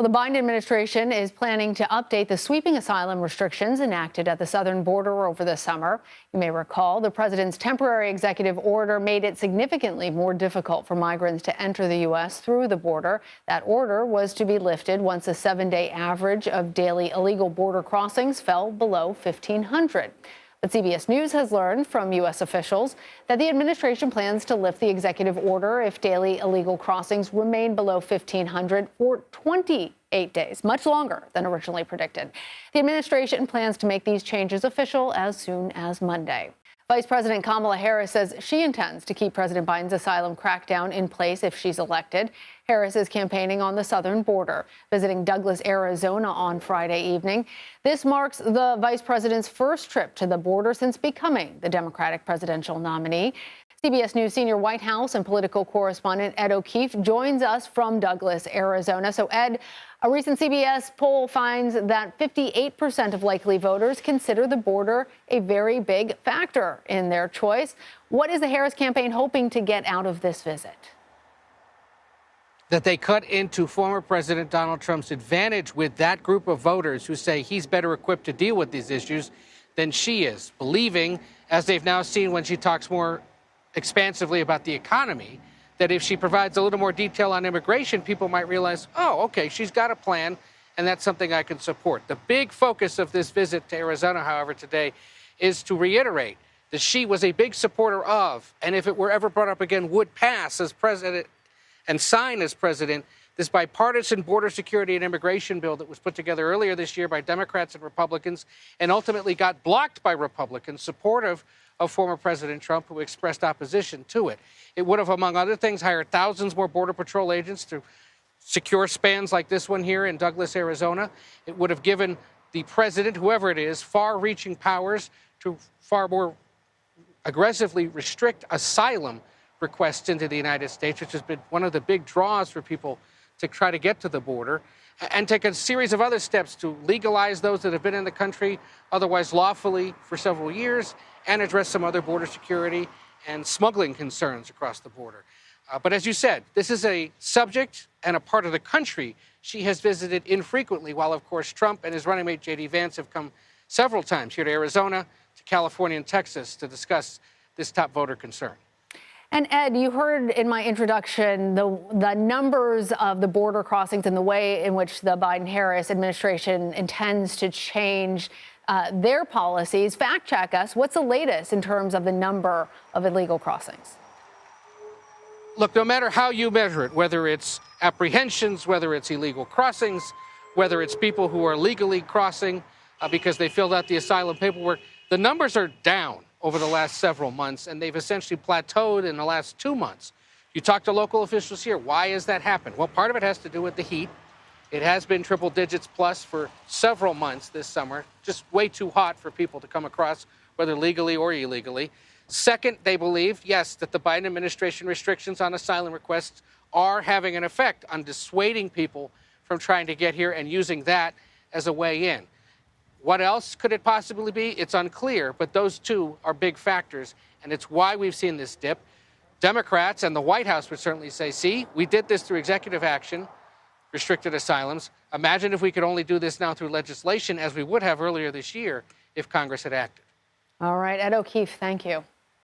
Well, the Biden administration is planning to update the sweeping asylum restrictions enacted at the southern border over the summer. You may recall the president's temporary executive order made it significantly more difficult for migrants to enter the U.S. through the border. That order was to be lifted once a 7-day average of daily illegal border crossings fell below 1,500. But CBS News has learned from U.S. officials that the administration plans to lift the executive order if daily illegal crossings remain below 1,500 for 28 days, much longer than originally predicted. The administration plans to make these changes official as soon as Monday. Vice President Kamala Harris says she intends to keep President Biden's asylum crackdown in place if she's elected. Harris is campaigning on the southern border, visiting Douglas, Arizona on Friday evening. This marks the vice president's first trip to the border since becoming the Democratic presidential nominee. CBS News senior White House and political correspondent Ed O'Keefe joins us from Douglas, Arizona. So, Ed, a recent CBS poll finds that 58% of likely voters consider the border a very big factor in their choice. What is the Harris campaign hoping to get out of this visit? That they cut into former President Donald Trump's advantage with that group of voters who say he's better equipped to deal with these issues than she is, believing, as they've now seen when she talks more expansively about the economy, that if she provides a little more detail on immigration, people might realize, oh, okay, she's got a plan, and that's something I can support. The big focus of this visit to Arizona, however, today is to reiterate that she was a big supporter of, and if it were ever brought up again, would pass as president and sign as president, this bipartisan border security and immigration bill that was put together earlier this year by Democrats and Republicans and ultimately got blocked by Republicans supportive of former President Trump, who expressed opposition to it. It would have, among other things, hired thousands more Border Patrol agents to secure spans like this one here in Douglas, Arizona. It would have given the president, whoever it is, far-reaching powers to far more aggressively restrict asylum requests into the United States, which has been one of the big draws for people to try to get to the border, and take a series of other steps to legalize those that have been in the country otherwise lawfully for several years, and address some other border security and smuggling concerns across the border. But as you said, this is a subject and a part of the country she has visited infrequently, while, of course, Trump and his running mate, J.D. Vance, have come several times here to Arizona, to California and Texas to discuss this top voter concern. And Ed, you heard in my introduction the numbers of the border crossings and the way in which the Biden-Harris administration intends to change their policies. Fact check us. What's the latest in terms of the number of illegal crossings? Look, no matter how you measure it, whether it's apprehensions, whether it's illegal crossings, whether it's people who are legally crossing because they filled out the asylum paperwork, the numbers are down over the last several months, and they've essentially plateaued in the last 2 months. You talk to local officials here. Why has that happened? Well, part of it has to do with the heat. It has been triple digits plus for several months this summer, just way too hot for people to come across, whether legally or illegally. Second, they believe, yes, that the Biden administration restrictions on asylum requests are having an effect on dissuading people from trying to get here and using that as a way in. What else could it possibly be? It's unclear, but those two are big factors, and it's why we've seen this dip. Democrats and the White House would certainly say, see, we did this through executive action, restricted asylums. Imagine if we could only do this now through legislation, as we would have earlier this year if Congress had acted. All right, Ed O'Keefe, thank you.